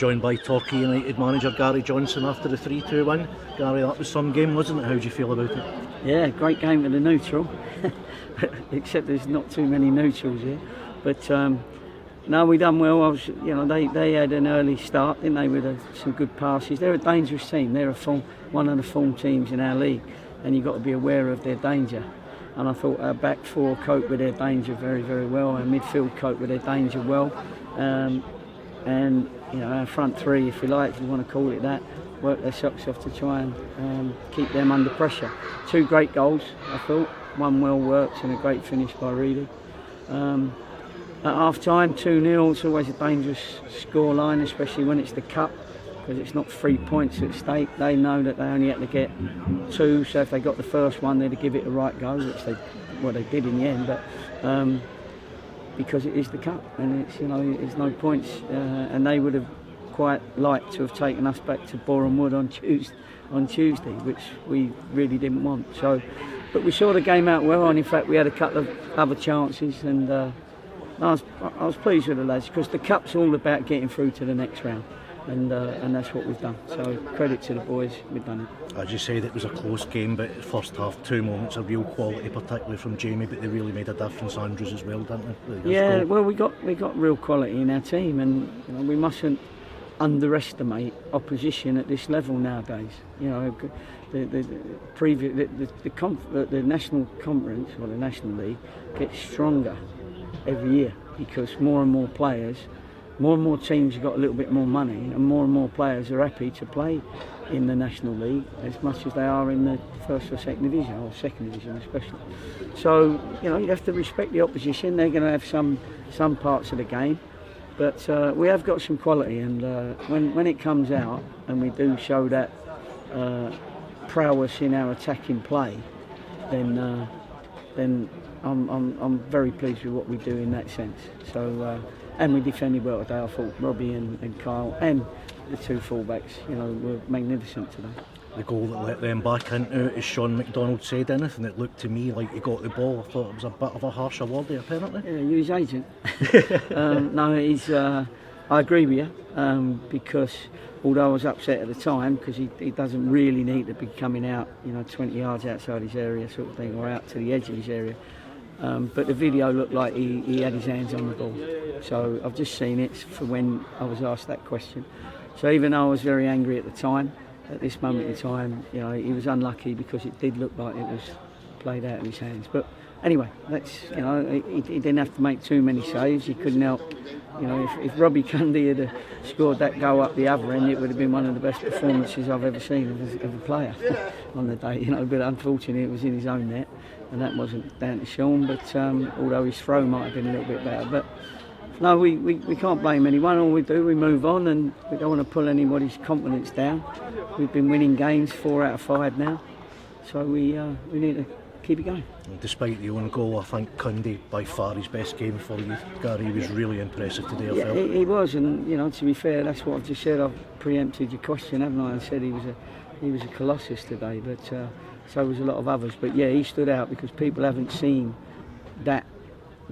joined by Torquay United manager Gary Johnson after the 3-2 win. Gary, that was some game, wasn't it? How do you feel about it? Yeah, great game at the neutral, except there's not too many neutrals here. But no, we done well. They had an early start, didn't they, with some good passes. They're a dangerous team. They're one of the form teams in our league, and you've got to be aware of their danger. And I thought our back four coped with their danger very, very well. Our midfield coped with their danger well. And our front three, if you like, if you want to call it that, worked their socks off to try and keep them under pressure. 2 great goals, I thought. One well worked and a great finish by Reedy. At half time, 2-0, it's always a dangerous scoreline, especially when it's the cup, because it's not 3 points at stake. They know that they only had to get 2, so if they got the first one, they'd give it a right go, which they did in the end. But because it is the cup, and it's no points, and they would have quite liked to have taken us back to Boreham Wood on Tuesday, which we really didn't want. So, but we saw the game out well, and in fact we had a couple of other chances, and I was pleased with the lads, because the cup's all about getting through to the next round. And that's what we've done. So credit to the boys, we've done it. As you said, it was a close game, but first half 2 moments of real quality, particularly from Jamie, but they really made a difference. Andrews as well, didn't they? Yeah, well, we got real quality in our team, and we mustn't underestimate opposition at this level nowadays. The national conference or the national league gets stronger every year, because more and more players. More and more teams have got a little bit more money, and more players are happy to play in the National League as much as they are in the first or second division, or second division especially. So, you have to respect the opposition. They're going to have some parts of the game, but we have got some quality, and when it comes out and we do show that prowess in our attacking play, then I'm very pleased with what we do in that sense. So. And we defended well today. I thought Robbie and Kyle and the 2 fullbacks, were magnificent today. The goal that let them back into, as Sean McDonald said, anything that looked to me like he got the ball. I thought it was a bit of a harsh award there, apparently. Yeah, you're his agent. No, I agree with you, because although I was upset at the time, because he doesn't really need to be coming out, 20 yards outside his area sort of thing, or out to the edge of his area. But the video looked like he had his hands on the ball. So I've just seen it for when I was asked that question. So even though I was very angry at the time, at this moment in time, he was unlucky, because it did look like it was played out of his hands. But anyway, he didn't have to make too many saves. He couldn't help. If Robbie Cundy had scored that goal up the other end, it would have been one of the best performances I've ever seen of a player on the day. But unfortunately, it was in his own net, and that wasn't down to Sean. But although his throw might have been a little bit better, but no, we can't blame anyone. All we do, we move on, and we don't want to pull anybody's confidence down. We've been winning games 4 out of 5 now, so we need to keep it going. Despite the own goal, I think Cundy by far his best game for you. Gary was really impressive today. I felt. He was, and to be fair, that's what I've just said. I've preempted your question, haven't I? I said he was a colossus today, but so was a lot of others. But yeah, he stood out because people haven't seen that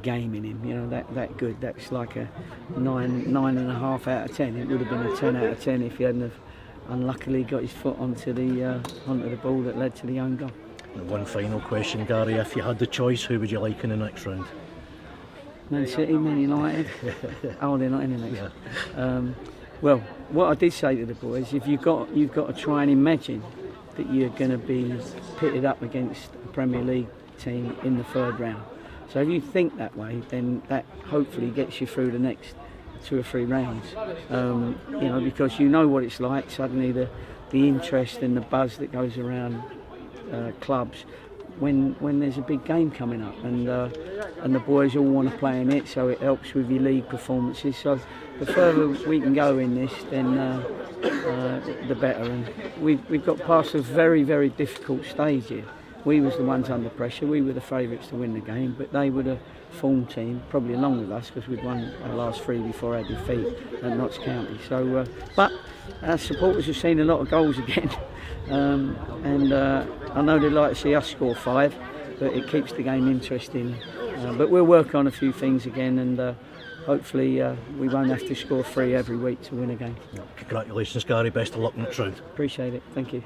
game in him. That good. That's like a 9.5 out of 10. It would have been a 10 out of 10 if he hadn't have unluckily got his foot onto the ball that led to the own goal. And one final question, Gary. If you had the choice, who would you like in the next round? Man City, Man United. Oh, they're not in the next round. Well, what I did say to the boys, if you've got to try and imagine that you're going to be pitted up against a Premier League team in the 3rd round. So if you think that way, then that hopefully gets you through the next 2 or 3 rounds. Because you know what it's like. Suddenly the interest and the buzz that goes around clubs when there's a big game coming up, and the boys all want to play in it, so it helps with your league performances. So the further we can go in this, then the better. And we've got past a very, very difficult stage here. We was the ones under pressure. We were the favourites to win the game, but they were the form team, probably along with us, because we'd won our last 3 before our defeat at Notts County. So, but our supporters have seen a lot of goals again, and I know they'd like to see us score 5, but it keeps the game interesting. But we'll work on a few things again, and hopefully we won't have to score 3 every week to win a game. Congratulations, Gary. Best of luck next round. Appreciate it. Thank you.